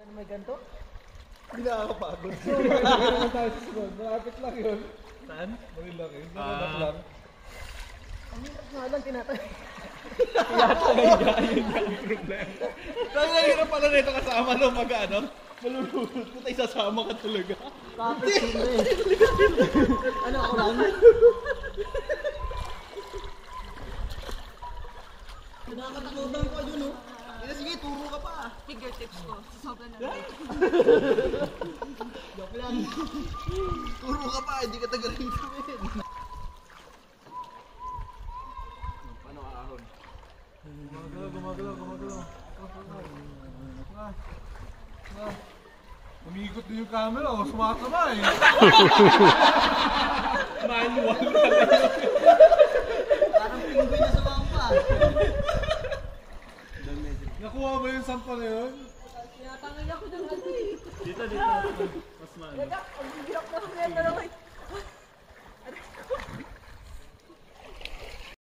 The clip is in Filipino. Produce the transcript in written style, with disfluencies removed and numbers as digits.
Ano may ganito? Hindi nakakapagod. So, naman tayo sa sunod. Malapit lang yun. Saan? Marilaki. Malapit lang. Ang hirap nga lang tinatay. Yun yung problema. Dahil nahirap pala nito kasama no mag-ano. Malulunod ko tayo sasama ka talaga. Kapit sino eh. Ano ako lang? Nakakatakutan ko yun oh. Sige, turo ka pa. Fingertips ko. Sobrang na. Joke lang. Turo ka pa, hindi ka tagaling gawin. Paano ahon? Gumagalaw. Umiikot din yung camera, oh. Sumakama eh. Manual. Parang pinggoy na sumampa. Nakuha ba yung sampa na yun? Tinatangay ako ng ano eh. Dito. Mas maano. Ang hirap na